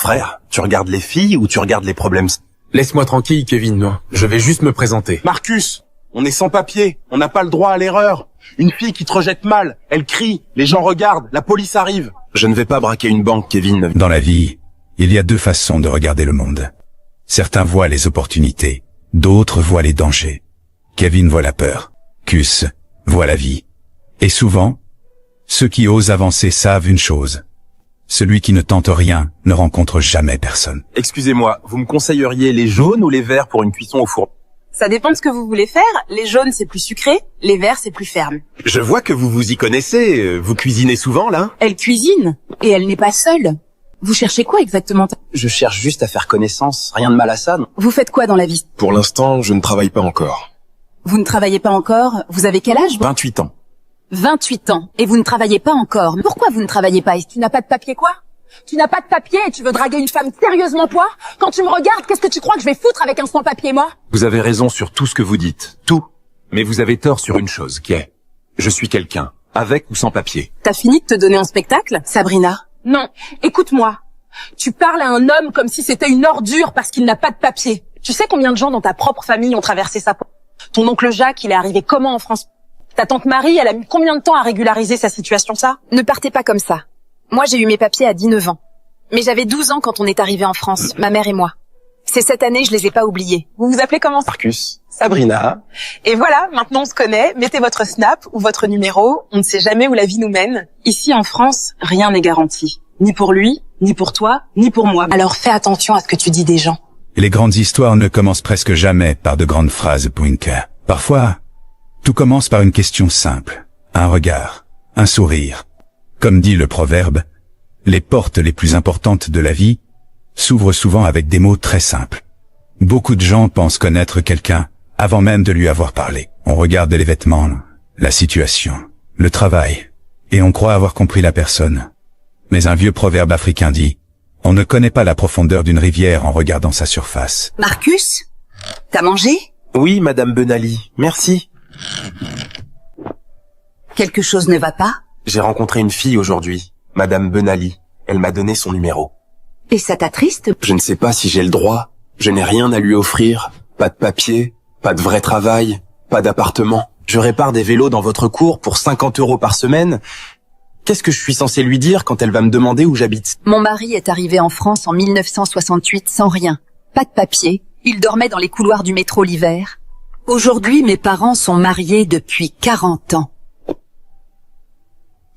frère, tu regardes les filles ou tu regardes les problèmes? Laisse-moi tranquille, Kevin, non. Je vais juste me présenter. Marcus, on est sans papier, on n'a pas le droit à l'erreur. Une fille qui te rejette mal, elle crie, les gens regardent, la police arrive. Je ne vais pas braquer une banque, Kevin. Dans la vie, il y a deux façons de regarder le monde. Certains voient les opportunités, d'autres voient les dangers. Kevin voit la peur, Cus voit la vie. Et souvent, ceux qui osent avancer savent une chose. Celui qui ne tente rien ne rencontre jamais personne. Excusez-moi, vous me conseilleriez les jaunes ou les verts pour une cuisson au four? Ça dépend de ce que vous voulez faire. Les jaunes, c'est plus sucré. Les verts, c'est plus ferme. Je vois que vous vous y connaissez. Vous cuisinez souvent, là? Elle cuisine. Et elle n'est pas seule. Vous cherchez quoi exactement? Je cherche juste à faire connaissance. Rien de mal à ça, non? Vous faites quoi dans la vie? Pour l'instant, je ne travaille pas encore. Vous ne travaillez pas encore? Vous avez quel âge? 28 ans. 28 ans. Et vous ne travaillez pas encore. Pourquoi vous ne travaillez pas? Tu n'as pas de papier quoi? Tu n'as pas de papier et tu veux draguer une femme sérieusement toi? Quand tu me regardes, qu'est-ce que tu crois que je vais foutre avec un sans-papier, moi? Vous avez raison sur tout ce que vous dites. Tout. Mais vous avez tort sur une chose, qui est... Je suis quelqu'un. Avec ou sans papier. T'as fini de te donner en spectacle, Sabrina? Non. Écoute-moi. Tu parles à un homme comme si c'était une ordure parce qu'il n'a pas de papier. Tu sais combien de gens dans ta propre famille ont traversé ça? Ton oncle Jacques, il est arrivé comment en France? Ta tante Marie, elle a mis combien de temps à régulariser sa situation, ça? Ne partez pas comme ça. Moi, j'ai eu mes papiers à 19 ans. Mais j'avais 12 ans quand on est arrivé en France, ma mère et moi. C'est cette année, je les ai pas oubliés. Vous vous appelez comment? Marcus, Sabrina. Et voilà, maintenant on se connaît. Mettez votre snap ou votre numéro. On ne sait jamais où la vie nous mène. Ici, en France, rien n'est garanti. Ni pour lui, ni pour toi, ni pour moi. Alors fais attention à ce que tu dis des gens. Les grandes histoires ne commencent presque jamais par de grandes phrases poinquées. Parfois, tout commence par une question simple. Un regard, un sourire. Comme dit le proverbe, les portes les plus importantes de la vie s'ouvrent souvent avec des mots très simples. Beaucoup de gens pensent connaître quelqu'un avant même de lui avoir parlé. On regarde les vêtements, la situation, le travail, et on croit avoir compris la personne. Mais un vieux proverbe africain dit, on ne connaît pas la profondeur d'une rivière en regardant sa surface. Marcus, t'as mangé? Oui, Madame Benali, merci. Quelque chose ne va pas? J'ai rencontré une fille aujourd'hui, Madame Benali. Elle m'a donné son numéro. Et ça t'attriste? Je ne sais pas si j'ai le droit. Je n'ai rien à lui offrir. Pas de papier, pas de vrai travail, pas d'appartement. Je répare des vélos dans votre cour pour 50 € par semaine. Qu'est-ce que je suis censé lui dire quand elle va me demander où j'habite? Mon mari est arrivé en France en 1968 sans rien. Pas de papier. Il dormait dans les couloirs du métro l'hiver. Aujourd'hui, mes parents sont mariés depuis 40 ans.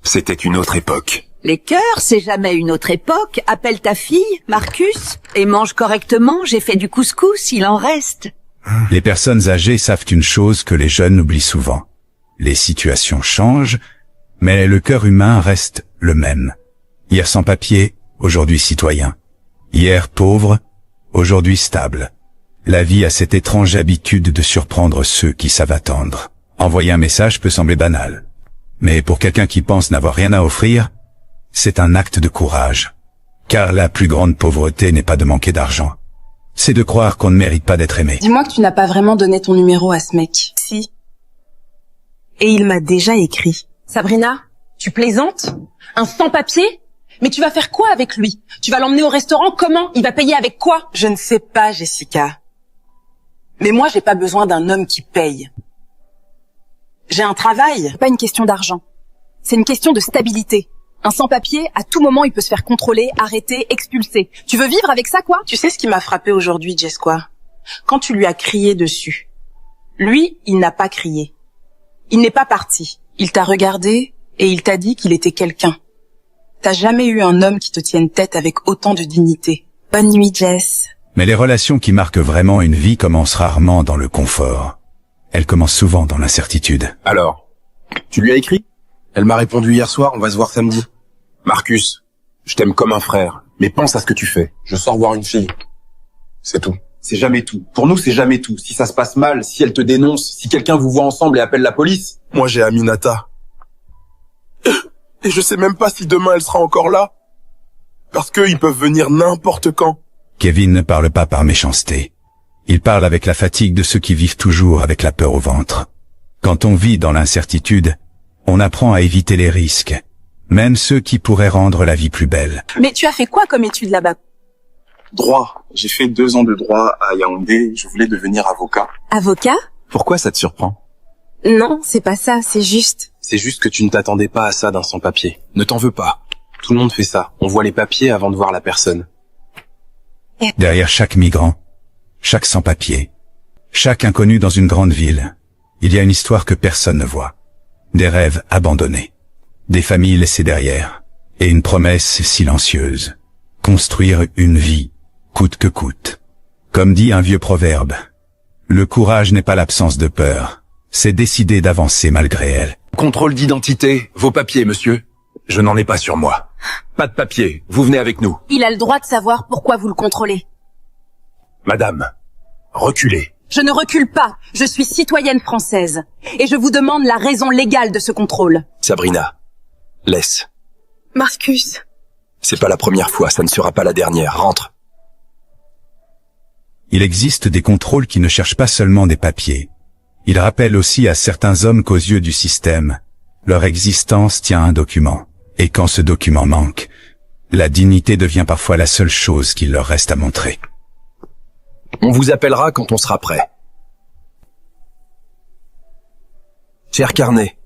C'était une autre époque. Les cœurs, c'est jamais une autre époque. Appelle ta fille, Marcus, et mange correctement. J'ai fait du couscous, il en reste. Les personnes âgées savent une chose que les jeunes oublient souvent. Les situations changent, mais le cœur humain reste le même. Hier sans papier, aujourd'hui citoyen. Hier pauvre, aujourd'hui stable. La vie a cette étrange habitude de surprendre ceux qui savent attendre. Envoyer un message peut sembler banal. Mais pour quelqu'un qui pense n'avoir rien à offrir, c'est un acte de courage. Car la plus grande pauvreté n'est pas de manquer d'argent. C'est de croire qu'on ne mérite pas d'être aimé. Dis-moi que tu n'as pas vraiment donné ton numéro à ce mec. Si. Et il m'a déjà écrit. Sabrina, tu plaisantes? Un sans-papier? Mais tu vas faire quoi avec lui? Tu vas l'emmener au restaurant? Comment? Il va payer avec quoi? Je ne sais pas, Jessica. Mais moi, j'ai pas besoin d'un homme qui paye. J'ai un travail. C'est pas une question d'argent. C'est une question de stabilité. Un sans-papier, à tout moment, il peut se faire contrôler, arrêter, expulser. Tu veux vivre avec ça, quoi? Tu sais ce qui m'a frappé aujourd'hui, Jess, quoi? Quand tu lui as crié dessus. Lui, il n'a pas crié. Il n'est pas parti. Il t'a regardé et il t'a dit qu'il était quelqu'un. T'as jamais eu un homme qui te tienne tête avec autant de dignité. Bonne nuit, Jess. Mais les relations qui marquent vraiment une vie commencent rarement dans le confort. Elles commencent souvent dans l'incertitude. Alors, tu lui as écrit? Elle m'a répondu hier soir, on va se voir samedi. Marcus, je t'aime comme un frère, mais pense à ce que tu fais. Je sors voir une fille. C'est tout. C'est jamais tout. Pour nous, c'est jamais tout. Si ça se passe mal, si elle te dénonce, si quelqu'un vous voit ensemble et appelle la police. Moi, j'ai Aminata. Et je sais même pas si demain elle sera encore là. Parce qu'ils peuvent venir n'importe quand. Kevin ne parle pas par méchanceté. Il parle avec la fatigue de ceux qui vivent toujours avec la peur au ventre. Quand on vit dans l'incertitude, on apprend à éviter les risques, même ceux qui pourraient rendre la vie plus belle. Mais tu as fait quoi comme étude là-bas? Droit. J'ai fait 2 ans de droit à Yaoundé. Je voulais devenir avocat. Avocat? Pourquoi ça te surprend? Non, c'est pas ça, c'est juste... C'est juste que tu ne t'attendais pas à ça d'un sans-papier. Ne t'en veux pas. Tout le monde fait ça. On voit les papiers avant de voir la personne. Derrière chaque migrant, chaque sans-papier, chaque inconnu dans une grande ville, il y a une histoire que personne ne voit. Des rêves abandonnés, des familles laissées derrière, et une promesse silencieuse. Construire une vie, coûte que coûte. Comme dit un vieux proverbe, le courage n'est pas l'absence de peur, c'est décider d'avancer malgré elle. Contrôle d'identité. Vos papiers, monsieur. Je n'en ai pas sur moi. Pas de papier. Vous venez avec nous. Il a le droit de savoir pourquoi vous le contrôlez. Madame, reculez. Je ne recule pas, je suis citoyenne française. Et je vous demande la raison légale de ce contrôle. Sabrina, laisse. Marcus. C'est pas la première fois, ça ne sera pas la dernière. Rentre. Il existe des contrôles qui ne cherchent pas seulement des papiers. Ils rappellent aussi à certains hommes qu'aux yeux du système, leur existence tient à un document. Et quand ce document manque, la dignité devient parfois la seule chose qu'il leur reste à montrer. On vous appellera quand on sera prêt. Cher Carnet,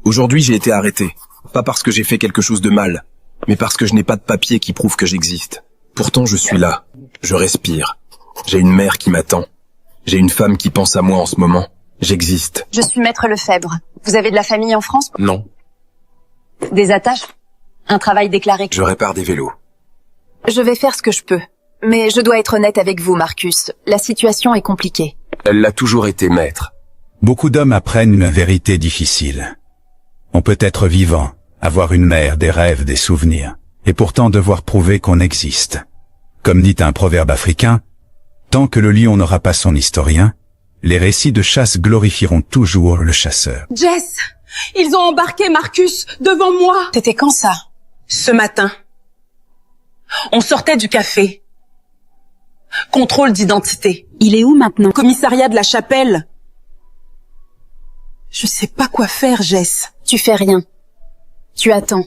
aujourd'hui j'ai été arrêté. Pas parce que j'ai fait quelque chose de mal, mais parce que je n'ai pas de papier qui prouve que j'existe. Pourtant je suis là, je respire. J'ai une mère qui m'attend. J'ai une femme qui pense à moi en ce moment. J'existe. Je suis Maître Lefebvre. Vous avez de la famille en France? Non, Des attaches? Un travail déclaré? je répare des vélos. Je vais faire ce que je peux. Mais je dois être honnête avec vous, Marcus. La situation est compliquée. Elle l'a toujours été, maître. Beaucoup d'hommes apprennent une vérité difficile. On peut être vivant, avoir une mère, des rêves, des souvenirs, et pourtant devoir prouver qu'on existe. Comme dit un proverbe africain, tant que le lion n'aura pas son historien, les récits de chasse glorifieront toujours le chasseur. Jess, ils ont embarqué Marcus devant moi. C'était quand ça? Ce matin. On sortait du café. Contrôle d'identité. Il est où maintenant? Commissariat de la Chapelle. Je sais pas quoi faire, Jess. Tu fais rien. Tu attends.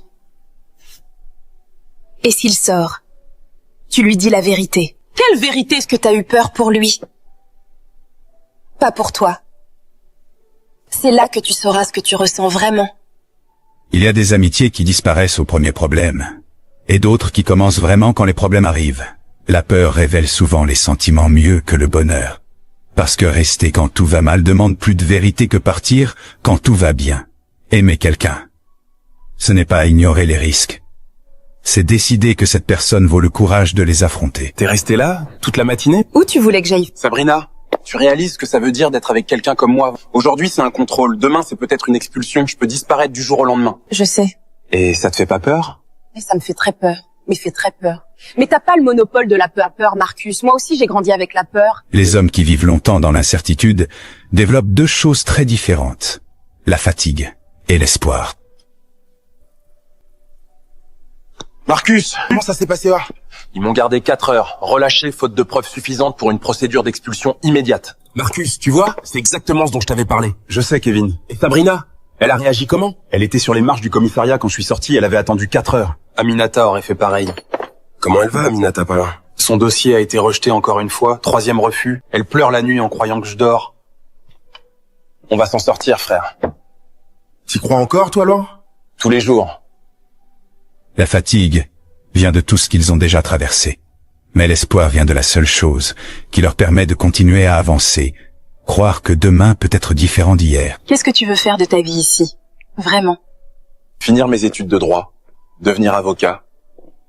Et s'il sort? Tu lui dis la vérité. Quelle vérité? Est-ce que t'as eu peur pour lui? Pas pour toi. C'est là que tu sauras ce que tu ressens vraiment. Il y a des amitiés qui disparaissent au premier problème, et d'autres qui commencent vraiment quand les problèmes arrivent. La peur révèle souvent les sentiments mieux que le bonheur. Parce que rester quand tout va mal demande plus de vérité que partir quand tout va bien. Aimer quelqu'un, ce n'est pas ignorer les risques. C'est décider que cette personne vaut le courage de les affronter. T'es resté là, toute la matinée? Où tu voulais que j'aille? Sabrina, tu réalises ce que ça veut dire d'être avec quelqu'un comme moi. Aujourd'hui, c'est un contrôle. Demain, c'est peut-être une expulsion. Je peux disparaître du jour au lendemain. Je sais. Et ça te fait pas peur? Mais ça me fait très peur. Mais fait très peur. Mais t'as pas le monopole de la peur, Marcus. Moi aussi, j'ai grandi avec la peur. Les hommes qui vivent longtemps dans l'incertitude développent deux choses très différentes. La fatigue et l'espoir. Marcus, comment ça s'est passé là? Ils m'ont gardé 4 heures, relâché faute de preuves suffisantes pour une procédure d'expulsion immédiate. Marcus, tu vois, c'est exactement ce dont je t'avais parlé. Je sais, Kevin. Et Sabrina, elle a réagi comment? Elle était sur les marches du commissariat quand je suis sorti, elle avait attendu 4 heures. Aminata aurait fait pareil. Comment elle va, Aminata Palin? Son dossier a été rejeté encore une fois, 3e refus. Elle pleure la nuit en croyant que je dors. On va s'en sortir, frère. T'y crois encore, toi, Laure? Tous les jours. La fatigue vient de tout ce qu'ils ont déjà traversé. Mais l'espoir vient de la seule chose qui leur permet de continuer à avancer, croire que demain peut être différent d'hier. Qu'est-ce que tu veux faire de ta vie ici? Vraiment? Finir mes études de droit, devenir avocat,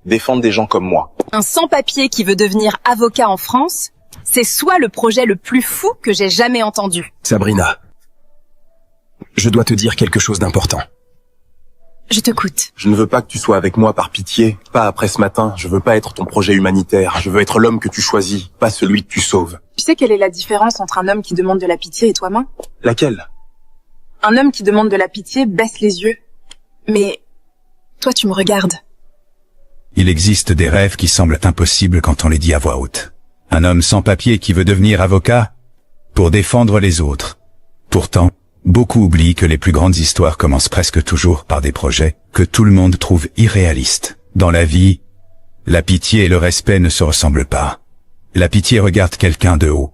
défendre des gens comme moi. Un sans-papier qui veut devenir avocat en France, c'est soit le projet le plus fou que j'ai jamais entendu. Sabrina, je dois te dire quelque chose d'important. Je t'écoute. Je ne veux pas que tu sois avec moi par pitié, pas après ce matin. Je veux pas être ton projet humanitaire. Je veux être l'homme que tu choisis, pas celui que tu sauves. Tu sais quelle est la différence entre un homme qui demande de la pitié et toi-même? Laquelle? Un homme qui demande de la pitié baisse les yeux. Mais toi, tu me regardes. Il existe des rêves qui semblent impossibles quand on les dit à voix haute. Un homme sans papier qui veut devenir avocat pour défendre les autres. Pourtant, beaucoup oublient que les plus grandes histoires commencent presque toujours par des projets que tout le monde trouve irréalistes. Dans la vie, La pitié et le respect ne se ressemblent pas. La pitié regarde quelqu'un de haut.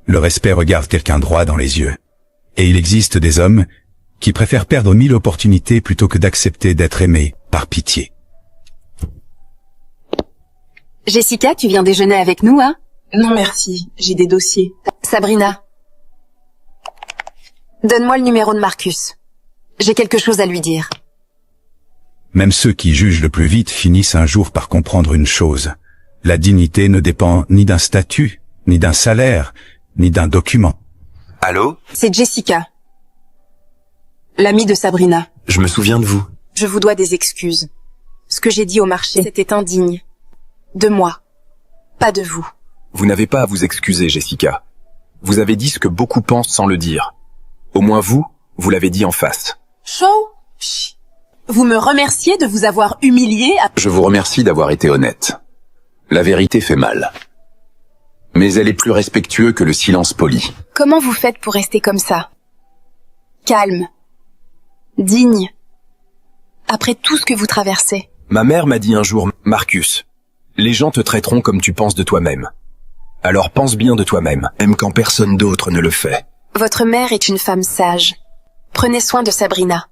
Le respect regarde quelqu'un droit dans les yeux. Et il existe des hommes qui préfèrent perdre 1000 opportunités plutôt que d'accepter d'être aimés par pitié. Jessica, tu viens déjeuner avec nous, hein? Non merci, j'ai des dossiers. Sabrina. Donne-moi le numéro de Marcus. J'ai quelque chose à lui dire. Même ceux qui jugent le plus vite finissent un jour par comprendre une chose. La dignité ne dépend ni d'un statut, ni d'un salaire, ni d'un document. Allô? C'est Jessica. L'amie de Sabrina. Je me souviens de vous. Je vous dois des excuses. Ce que j'ai dit au marché, c'était indigne. De moi. Pas de vous. Vous n'avez pas à vous excuser, Jessica. Vous avez dit ce que beaucoup pensent sans le dire. Au moins vous l'avez dit en face. Show? Chut. Vous me remerciez de vous avoir humilié à... Je vous remercie d'avoir été honnête. La vérité fait mal. Mais elle est plus respectueuse que le silence poli. Comment vous faites pour rester comme ça? Calme. Digne. Après tout ce que vous traversez. Ma mère m'a dit un jour, Marcus, les gens te traiteront comme tu penses de toi-même. Alors pense bien de toi-même, même quand personne d'autre ne le fait. Votre mère est une femme sage. Prenez soin de Sabrina.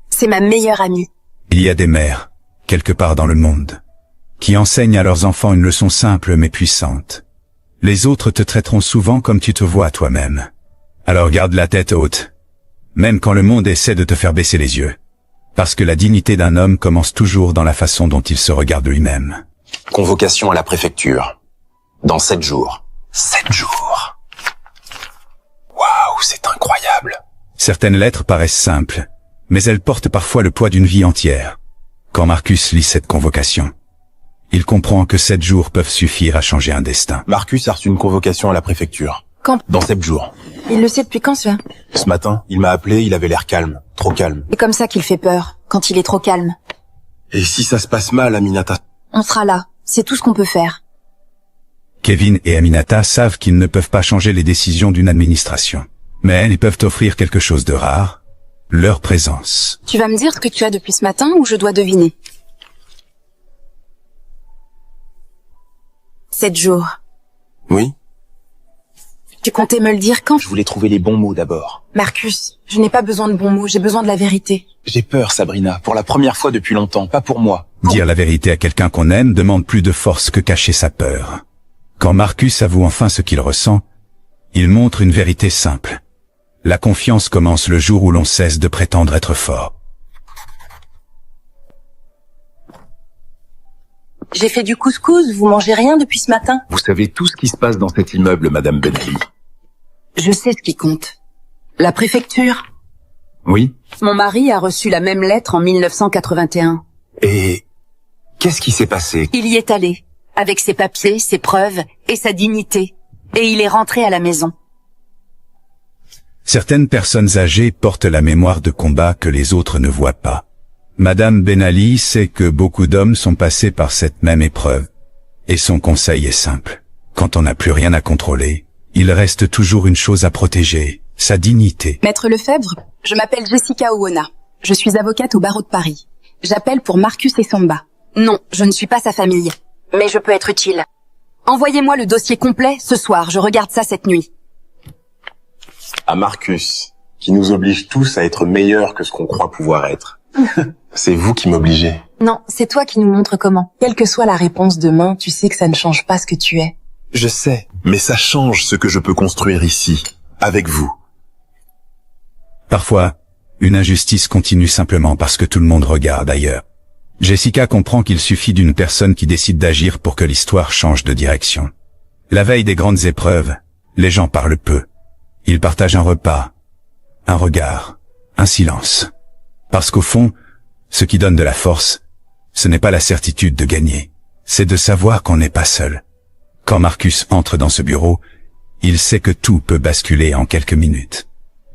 C'est ma meilleure amie. Il y a des mères, quelque part dans le monde, qui enseignent à leurs enfants une leçon simple mais puissante. Les autres te traiteront souvent comme tu te vois toi-même. Alors garde la tête haute, même quand le monde essaie de te faire baisser les yeux. Parce que la dignité d'un homme commence toujours dans la façon dont il se regarde lui-même. Convocation à la préfecture. Dans 7 jours. 7 jours. Waouh, c'est incroyable. Certaines lettres paraissent simples, mais elles portent parfois le poids d'une vie entière. Quand Marcus lit cette convocation, il comprend que 7 jours peuvent suffire à changer un destin. Marcus a reçu une convocation à la préfecture. Quand? Dans 7 jours. Il le sait depuis quand, ça? Ce matin, il m'a appelé, il avait l'air calme. Trop calme. C'est comme ça qu'il fait peur, quand il est trop calme. Et si ça se passe mal, Aminata? On sera là. C'est tout ce qu'on peut faire. Kevin et Aminata savent qu'ils ne peuvent pas changer les décisions d'une administration. Mais ils peuvent offrir quelque chose de rare, leur présence. Tu vas me dire ce que tu as depuis ce matin ou je dois deviner? 7 jours. Oui? Tu comptais me le dire quand? Je voulais trouver les bons mots d'abord. Marcus, je n'ai pas besoin de bons mots, j'ai besoin de la vérité. J'ai peur, Sabrina, pour la première fois depuis longtemps, pas pour moi. Dire la vérité à quelqu'un qu'on aime demande plus de force que cacher sa peur. Quand Marcus avoue enfin ce qu'il ressent, il montre une vérité simple. La confiance commence le jour où l'on cesse de prétendre être fort. J'ai fait du couscous, vous mangez rien depuis ce matin? Vous savez tout ce qui se passe dans cet immeuble, Madame Benali. Je sais ce qui compte. La préfecture. Oui? Mon mari a reçu la même lettre en 1981. Et qu'est-ce qui s'est passé? Il y est allé, avec ses papiers, ses preuves et sa dignité. Et il est rentré à la maison. Certaines personnes âgées portent la mémoire de combats que les autres ne voient pas. Madame Benali sait que beaucoup d'hommes sont passés par cette même épreuve. Et son conseil est simple. Quand on n'a plus rien à contrôler, il reste toujours une chose à protéger, sa dignité. Maître Lefebvre, je m'appelle Jessica Owona. Je suis avocate au barreau de Paris. J'appelle pour Marcus et Samba. Non, je ne suis pas sa famille. Mais je peux être utile. Envoyez-moi le dossier complet ce soir, je regarde ça cette nuit. À Marcus, qui nous oblige tous à être meilleurs que ce qu'on croit pouvoir être. C'est vous qui m'obligez. Non, c'est toi qui nous montre comment. Quelle que soit la réponse demain, tu sais que ça ne change pas ce que tu es. Je sais, mais ça change ce que je peux construire ici, avec vous. Parfois, une injustice continue simplement parce que tout le monde regarde ailleurs. Jessica comprend qu'il suffit d'une personne qui décide d'agir pour que l'histoire change de direction. La veille des grandes épreuves, les gens parlent peu. Ils partagent un repas, un regard, un silence. Parce qu'au fond, ce qui donne de la force, ce n'est pas la certitude de gagner, c'est de savoir qu'on n'est pas seul. Quand Marcus entre dans ce bureau, il sait que tout peut basculer en quelques minutes.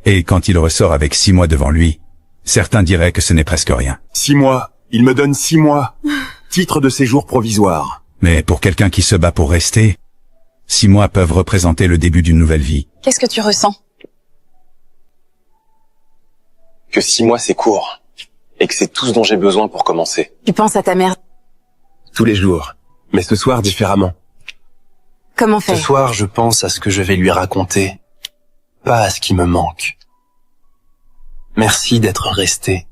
Et quand il ressort avec 6 mois devant lui, certains diraient que ce n'est presque rien. 6 mois. Il me donne 6 mois. Titre de séjour provisoire. Mais pour quelqu'un qui se bat pour rester, 6 mois peuvent représenter le début d'une nouvelle vie. Qu'est-ce que tu ressens? Que 6 mois c'est court. Et que c'est tout ce dont j'ai besoin pour commencer. Tu penses à ta mère. tous les jours. Mais ce soir, différemment. Comment Ce faire? soir, je pense à ce que je vais lui raconter, pas à ce qui me manque. Merci d'être resté.